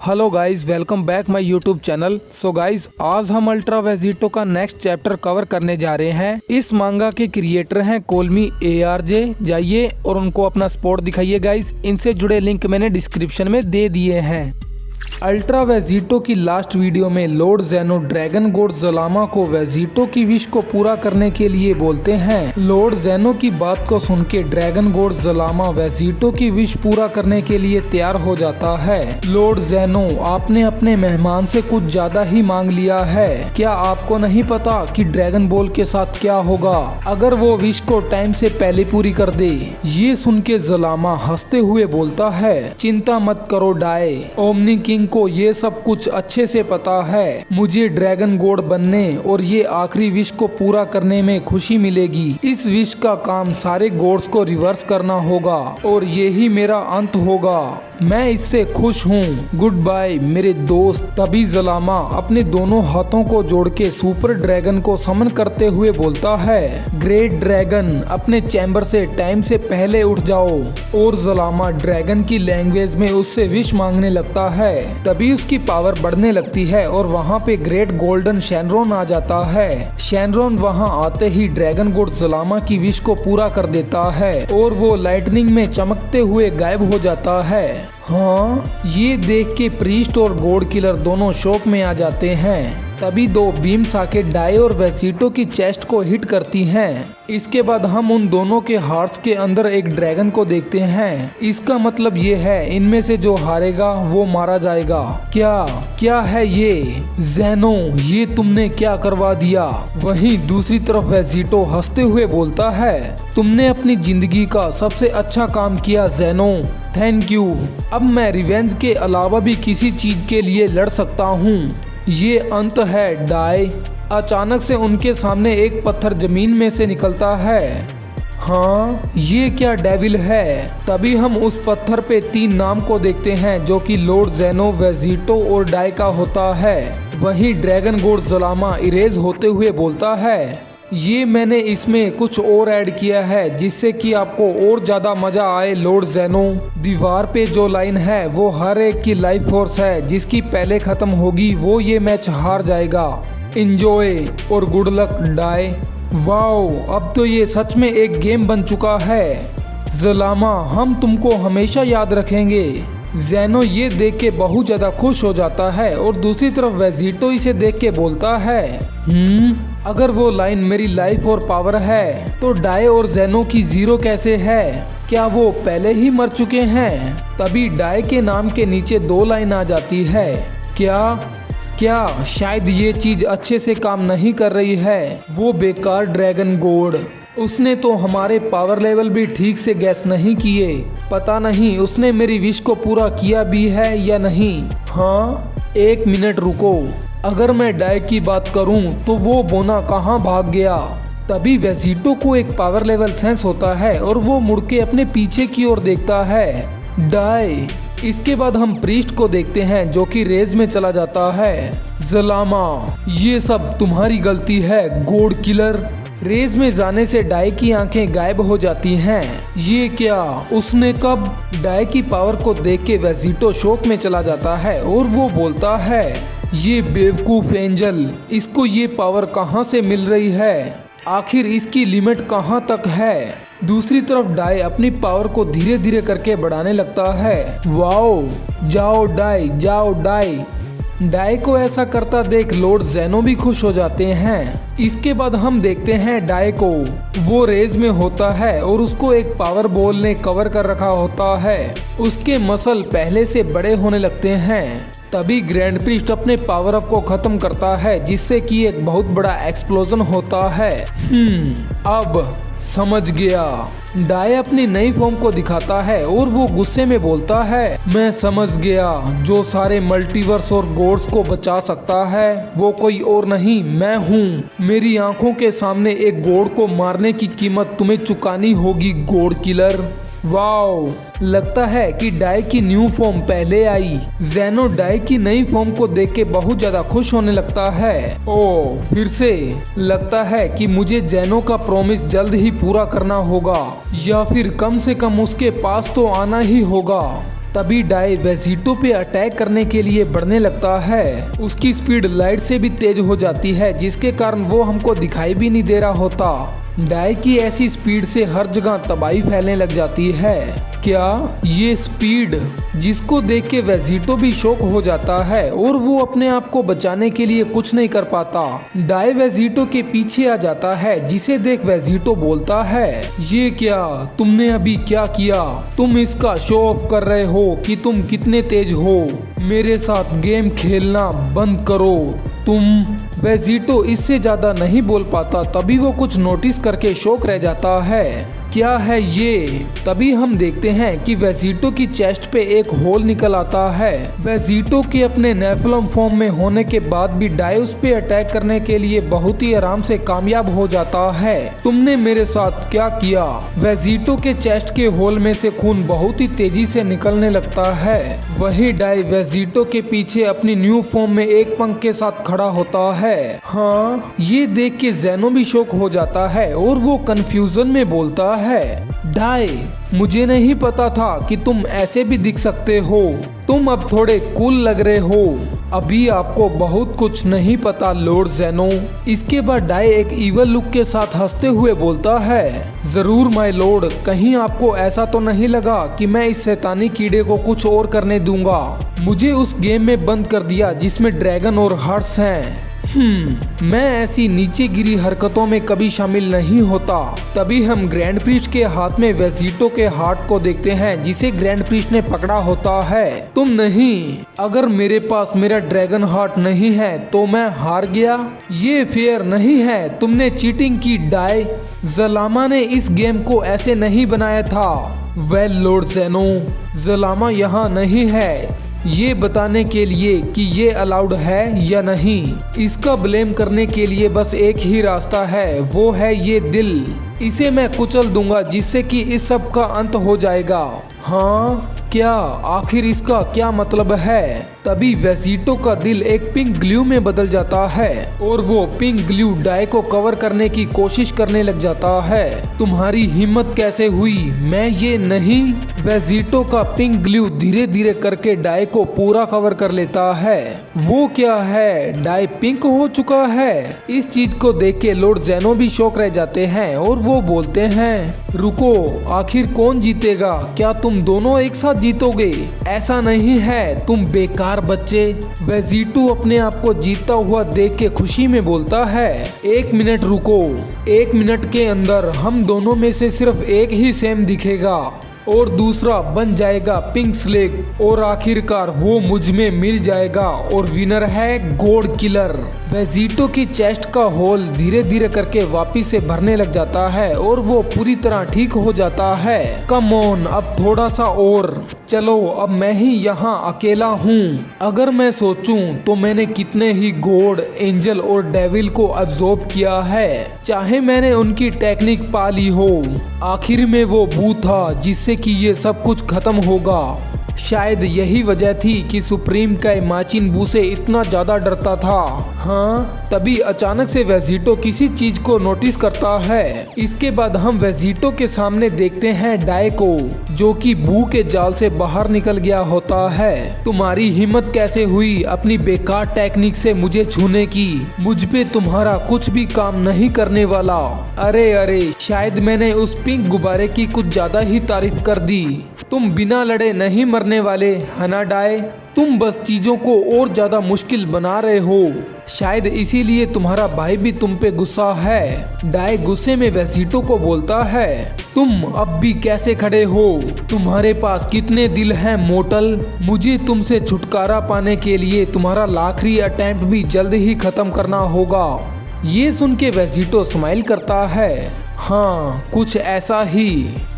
Hello guys, welcome back my YouTube channel. So guys, आज हम ultra Vegito का next chapter cover करने जा रहे हैं। इस मांगा के क्रिएटर हैं कोलमी ARJ। जाइए और उनको अपना सपोर्ट दिखाइए गाइस। इनसे जुड़े लिंक मैंने डिस्क्रिप्शन में दे दिए हैं। अल्ट्रा वेजिटो की लास्ट वीडियो में लॉर्ड ज़ेनो ड्रैगन गॉड ज़लामा को वेजिटो की विश को पूरा करने के लिए बोलते हैं। लॉर्ड ज़ेनो की बात को सुन के ड्रैगन गॉड ज़लामा वेजिटो की विश पूरा करने के लिए तैयार हो जाता है। लॉर्ड ज़ेनो, आपने अपने मेहमान से कुछ ज्यादा ही मांग लिया है। क्या आपको नहीं पता कि ड्रैगन बॉल के साथ क्या होगा अगर वो विश को टाइम से पहले पूरी कर दे? ये सुन के ज़लामा हंसते हुए बोलता है, चिंता मत करो डाई, ओमनी किंग को ये सब कुछ अच्छे से पता है। मुझे ड्रैगन गॉड बनने और ये आखिरी विश को पूरा करने में खुशी मिलेगी। इस विश का काम सारे गॉड्स को रिवर्स करना होगा और यही मेरा अंत होगा। मैं इससे खुश हूँ। गुड बाय मेरे दोस्त। तभी ज़लामा अपने दोनों हाथों को जोड़ के सुपर ड्रैगन को समन करते हुए बोलता है, ग्रेट ड्रैगन, अपने चैम्बर से टाइम से पहले उठ जाओ। और ज़लामा ड्रैगन की लैंग्वेज में उससे विश मांगने लगता है। तभी उसकी पावर बढ़ने लगती है और वहाँ पे ग्रेट गोल्डन शेनरॉन आ जाता है। शेनरॉन वहाँ आते ही ड्रैगन गॉड ज़लामा की विश को पूरा कर देता है और वो लाइटनिंग में चमकते हुए गायब हो जाता है। हाँ, ये देख के प्रीस्ट और गॉड किलर दोनों शॉक में आ जाते हैं। तभी दो बीम्स आके डाई और वेजिटो की चेस्ट को हिट करती हैं। इसके बाद हम उन दोनों के हार्ट्स के अंदर एक ड्रैगन को देखते हैं। इसका मतलब ये है, इनमें से जो हारेगा वो मारा जाएगा। क्या है ये? ज़ेनो, ये तुमने क्या करवा दिया? वहीं दूसरी तरफ वेजिटो हंसते हुए बोलता है, तुमने अपनी जिंदगी का सबसे अच्छा काम किया ज़ेनो, थैंक यू। अब मैं रिवेंज के अलावा भी किसी चीज के लिए लड़ सकता हूँ। ये अंत है डाई। अचानक से उनके सामने एक पत्थर जमीन में से निकलता है। हाँ, ये क्या डेविल है? तभी हम उस पत्थर पे 3 नाम को देखते हैं जो कि लॉर्ड ज़ेनो, वेजिटो और डाई का होता है। वहीं ड्रैगन गॉड ज़लामा इरेज होते हुए बोलता है, ये मैंने इसमें कुछ और ऐड किया है जिससे कि आपको और ज्यादा मजा आए लॉर्ड ज़ेनो। दीवार पे जो लाइन है वो हर एक की लाइफ फोर्स है, जिसकी पहले खत्म होगी वो ये मैच हार जाएगा। एंजॉय और गुड लक डाई। वाओ, अब तो ये सच में एक गेम बन चुका है। ज़लामा, हम तुमको हमेशा याद रखेंगे। ज़ेनो ये देख के बहुत ज्यादा खुश हो जाता है और दूसरी तरफ वेजिटो इसे देख के बोलता है, अगर वो लाइन मेरी लाइफ और पावर है तो डाई और ज़ेनो की 0 कैसे है? क्या वो पहले ही मर चुके हैं? तभी डाई के नाम के नीचे 2 लाइन आ जाती है। क्या शायद ये चीज अच्छे से काम नहीं कर रही है। वो बेकार ड्रैगन गॉड, उसने तो हमारे पावर लेवल भी ठीक से गैस नहीं किए। पता नहीं उसने मेरी विश को पूरा किया भी है या नहीं। हाँ, 1 मिनट रुको। अगर मैं डाई की बात करूं तो वो बोना कहाँ भाग गया? तभी वेजिटो को एक पावर लेवल सेंस होता है और वो मुड़ के अपने पीछे की ओर देखता है। डाई। इसके बाद हम प्रीस्ट को देखते हैं जो कि रेज में चला जाता है। ज़लामा, ये सब तुम्हारी गलती है गॉड किलर। रेज में जाने से डाई की आंखें गायब हो जाती हैं। ये क्या? उसने कब? डाई की पावर को देख के वेजिटो शॉक में चला जाता है और वो बोलता है, ये बेवकूफ एंजल, इसको ये पावर कहाँ से मिल रही है? आखिर इसकी लिमिट कहाँ तक है? दूसरी तरफ डाई अपनी पावर को धीरे धीरे करके बढ़ाने लगता है। वाओ, जाओ डाई, जाओ डाई। डाई को ऐसा करता देख लॉर्ड ज़ेनो भी खुश हो जाते हैं। इसके बाद हम देखते हैं डाई को। वो रेज में होता है और उसको एक पावर बॉल ने कवर कर रखा होता है। उसके मसल पहले से बड़े होने लगते हैं। तभी ग्रैंड प्रीस्ट अपने पावर अप को खत्म करता है जिससे कि एक बहुत बड़ा एक्सप्लोजन होता है। अब समझ गया। डाई अपनी नई फॉर्म को दिखाता है और वो गुस्से में बोलता है, मैं समझ गया, जो सारे मल्टीवर्स और गॉड्स को बचा सकता है वो कोई और नहीं, मैं हूँ। मेरी आंखों के सामने एक गॉड को मारने की कीमत तुम्हें चुकानी होगी गॉड किलर। वाओ, लगता है कि डाई की न्यू फॉर्म पहले आई। ज़ेनो डाई की नई फॉर्म को देख के बहुत ज्यादा खुश होने लगता है। ओ, फिर से लगता है कि मुझे ज़ेनो का प्रॉमिस जल्द ही पूरा करना होगा, या फिर कम से कम उसके पास तो आना ही होगा। तभी डाई वेजिटो पे अटैक करने के लिए बढ़ने लगता है। उसकी स्पीड लाइट से भी तेज हो जाती है, जिसके कारण वो हमको दिखाई भी नहीं दे रहा होता। डाई की ऐसी स्पीड से हर जगह तबाही फैलने लग जाती है। क्या ये स्पीड, जिसको देख के वेजिटो भी शॉक हो जाता है और वो अपने आप को बचाने के लिए कुछ नहीं कर पाता। डाई वेजिटो के पीछे आ जाता है, जिसे देख वेजिटो बोलता है, ये क्या तुमने अभी क्या किया? तुम इसका शो ऑफ कर रहे हो कि तुम कितने तेज हो। मेरे साथ गेम खेलना बंद करो तुम। वेजिटो इससे ज्यादा नहीं बोल पाता, तभी वो कुछ नोटिस करके शॉक रह जाता है। क्या है ये? तभी हम देखते हैं कि वेजिटो की चेस्ट पे एक होल निकल आता है। वेजिटो के अपने नेफिलम फॉर्म में होने के बाद भी डाई उस पे अटैक करने के लिए बहुत ही आराम से कामयाब हो जाता है। तुमने मेरे साथ क्या किया? वेजिटो के चेस्ट के होल में से खून बहुत ही तेजी से निकलने लगता है। वही डाई वेजिटो के पीछे अपनी न्यू फॉर्म में एक पंख के साथ खड़ा होता है। हाँ, ये देख के ज़ेनो भी शॉक हो जाता है और वो कंफ्यूजन में बोलता है, डाई, मुझे नहीं पता था कि तुम ऐसे भी दिख सकते हो। तुम अब थोड़े कूल लग रहे हो। अभी आपको बहुत कुछ नहीं पता लॉर्ड ज़ेनो। इसके बाद डाई एक इवल लुक के साथ हंसते हुए बोलता है, जरूर माय लॉर्ड, कहीं आपको ऐसा तो नहीं लगा कि मैं इस शैतानी कीड़े को कुछ और करने दूंगा? मुझे उस गेम में बंद कर दिया जिसमें ड्रैगन और हार्ट्स हैं। मैं ऐसी नीचे गिरी हरकतों में कभी शामिल नहीं होता। तभी हम ग्रैंड प्रीस्ट के हाथ में वेजिटो के हार्ट को देखते हैं, जिसे ग्रैंड प्रीस्ट ने पकड़ा होता है। तुम नहीं, अगर मेरे पास मेरा ड्रैगन हार्ट नहीं है तो मैं हार गया? ये फेयर नहीं है, तुमने चीटिंग की डाई। ज़लामा ने इस गेम को ऐसे नहीं बनाया था। वेल लॉर्ड ज़ेनो, ज़लामा यहाँ नहीं है ये बताने के लिए कि ये अलाउड है या नहीं। इसका ब्लेम करने के लिए बस एक ही रास्ता है, वो है ये दिल। इसे मैं कुचल दूंगा जिससे कि इस सब का अंत हो जाएगा। हाँ, क्या आखिर इसका क्या मतलब है? तभी वेजिटो का दिल एक पिंक ग्लू में बदल जाता है और वो पिंक ग्लू डाई को कवर करने की कोशिश करने लग जाता है। तुम्हारी हिम्मत कैसे हुई? मैं ये नहीं। वेजिटो का पिंक ग्लू धीरे धीरे करके डाई को पूरा कवर कर लेता है। वो क्या है? डाई पिंक हो चुका है। इस चीज को देख के लॉर्ड ज़ेनो भी शॉक रह जाते हैं और वो बोलते हैं, रुको, आखिर कौन जीतेगा? क्या तुम दोनों एक साथ जीतोगे? ऐसा नहीं है, तुम बेकार बच्चे। वेजिटो अपने आप को जीतता हुआ देख के खुशी में बोलता है, एक मिनट रुको, एक मिनट के अंदर हम दोनों में से सिर्फ एक ही सेम दिखेगा और दूसरा बन जाएगा पिंक स्लेग और आखिरकार वो मुझ में मिल जाएगा और विनर है गॉड किलर। वेजिटो की चेस्ट का होल धीरे धीरे करके वापिस से भरने लग जाता है और वो पूरी तरह ठीक हो जाता है। कम ऑन, अब थोड़ा सा और। चलो, अब मैं ही यहाँ अकेला हूँ। अगर मैं सोचूं तो मैंने कितने ही गॉड, एंजल और डेविल को अब्सॉर्ब किया है, चाहे मैंने उनकी टेक्निक पा ली हो। आखिर में वो बू था जिससे कि ये सब कुछ खत्म होगा। शायद यही वजह थी कि सुप्रीम का माचिन बू से इतना ज्यादा डरता था। हाँ, तभी अचानक से वेजिटो किसी चीज को नोटिस करता है। इसके बाद हम वेजिटो के सामने देखते हैं डाई को, जो कि बू के जाल से बाहर निकल गया होता है। तुम्हारी हिम्मत कैसे हुई अपनी बेकार टेक्निक से मुझे छूने की? मुझ पे तुम्हारा कुछ भी काम नहीं करने वाला। अरे, शायद मैंने उस पिंक गुब्बारे की कुछ ज्यादा ही तारीफ कर दी। तुम बिना लड़े नहीं मरने वाले, है ना डाई? तुम बस चीजों को और ज्यादा मुश्किल बना रहे हो। शायद इसीलिए तुम्हारा भाई भी तुम पे गुस्सा है। डाई गुस्से में वेजिटो को बोलता है, तुम अब भी कैसे खड़े हो? तुम्हारे पास कितने दिल हैं मोटल? मुझे तुमसे छुटकारा पाने के लिए तुम्हारा आखिरी अटेम्प्ट भी जल्द ही खत्म करना होगा। ये सुन के वेजिटो स्माइल करता है, हाँ, कुछ ऐसा ही।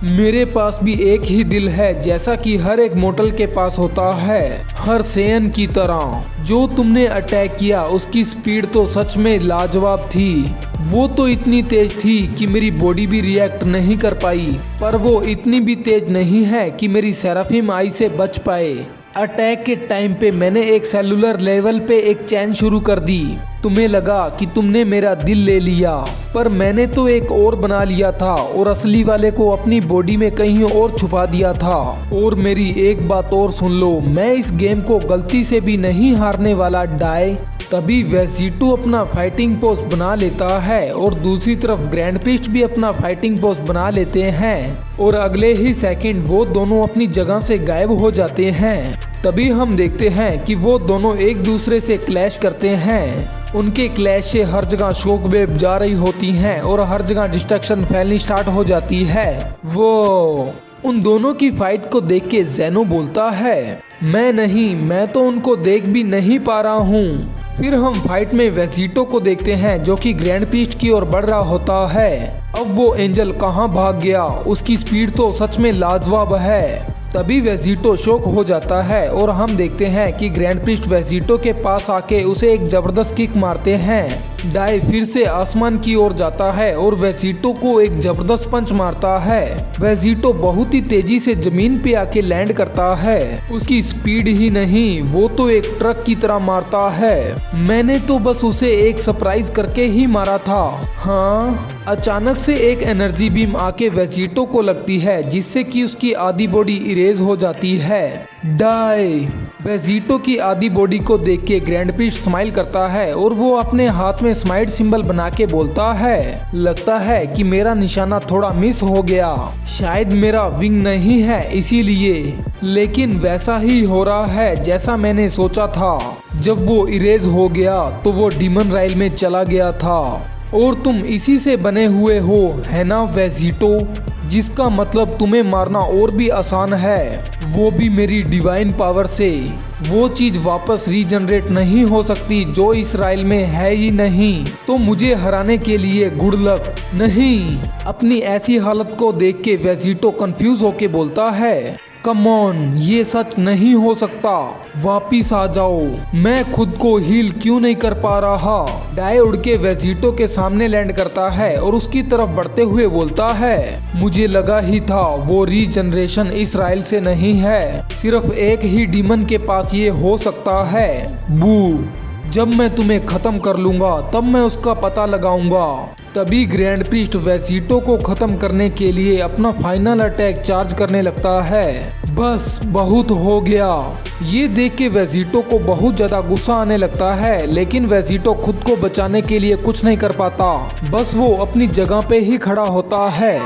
मेरे पास भी एक ही दिल है, जैसा कि हर एक मोटल के पास होता है, हर सेयन की तरह। जो तुमने अटैक किया उसकी स्पीड तो सच में लाजवाब थी। वो तो इतनी तेज थी कि मेरी बॉडी भी रिएक्ट नहीं कर पाई, पर वो इतनी भी तेज नहीं है कि मेरी सेराफिम आई से बच पाए। अटैक के टाइम पे मैंने एक सेलुलर लेवल पे एक चैन शुरू कर दी। तुम्हें लगा कि तुमने मेरा दिल ले लिया, पर मैंने तो एक और बना लिया था और असली वाले को अपनी बॉडी में कहीं और छुपा दिया था। और मेरी एक बात और सुन लो, मैं इस गेम को गलती से भी नहीं हारने वाला डाई। तभी वेजिटो अपना फाइटिंग पोज बना लेता है और दूसरी तरफ ग्रैंड प्रीस्ट भी अपना फाइटिंग पोज बना लेते हैं और अगले ही सेकंड वो दोनों अपनी जगह से गायब हो जाते हैं। तभी हम देखते हैं कि वो दोनों एक दूसरे से क्लैश करते हैं। उनके क्लैश से हर जगह शॉक वेव जा रही होती हैं और हर जगह डिस्ट्रक्शन फैलनी स्टार्ट हो जाती है। वो उन दोनों की फाइट को देख के ज़ेनो बोलता है, मैं तो उनको देख भी नहीं पा रहा हूँ। फिर हम फाइट में वेजिटो को देखते हैं जो कि ग्रैंड प्रीस्ट की ओर बढ़ रहा होता है। अब वो एंजल कहाँ भाग गया, उसकी स्पीड तो सच में लाजवाब है। तभी वेजिटो शॉक हो जाता है और हम देखते हैं कि ग्रैंड प्रीस्ट वेजिटो के पास आके उसे एक जबरदस्त किक मारते हैं। डाई फिर से आसमान की ओर जाता है और वेजिटो को एक जबरदस्त पंच मारता है। वेजिटो बहुत ही तेजी से जमीन पे आके लैंड करता है। उसकी स्पीड ही नहीं, वो तो एक ट्रक की तरह मारता है। मैंने तो बस उसे एक सरप्राइज करके ही मारा था। हाँ, अचानक से एक एनर्जी बीम आके वेजिटो को लगती है जिससे कि उसकी आधी बॉडी इरेज हो जाती है। डाई वेजिटो की आधी बॉडी को देख के ग्रैंड प्रीस्ट स्माइल करता है और वो अपने हाथ में स्माइल सिंबल बना के बोलता है, लगता है कि मेरा निशाना थोड़ा मिस हो गया, शायद मेरा विंग नहीं है इसीलिए। लेकिन वैसा ही हो रहा है जैसा मैंने सोचा था। जब वो इरेज हो गया तो वो डीमन राइल में चला गया था और तुम इसी से बने हुए हो, है ना वेजिटो? जिसका मतलब तुम्हें मारना और भी आसान है, वो भी मेरी डिवाइन पावर से। वो चीज वापस रीजनरेट नहीं हो सकती जो इस राइल में है ही नहीं। तो मुझे हराने के लिए गुड लक। नहीं, अपनी ऐसी हालत को देख के वेजिटो कंफ्यूज होके बोलता है, कम ऑन, ये सच नहीं हो सकता, वापिस आ जाओ, मैं खुद को हील क्यों नहीं कर पा रहा। डाई उड़ के वेजिटो के सामने लैंड करता है और उसकी तरफ बढ़ते हुए बोलता है, मुझे लगा ही था वो रीजनरेशन इस राइल से नहीं है, सिर्फ एक ही डीमन के पास ये हो सकता है। बू, जब मैं तुम्हें खत्म कर लूंगा तब मैं उसका पता लगाऊंगा। तभी ग्रैंड प्रीस्ट वेजिटो को खत्म करने के लिए अपना फाइनल अटैक चार्ज करने लगता है। बस बहुत हो गया। ये देख के वेजिटो को बहुत ज्यादा गुस्सा आने लगता है, लेकिन वेजिटो खुद को बचाने के लिए कुछ नहीं कर पाता। बस वो अपनी जगह पे ही खड़ा होता है।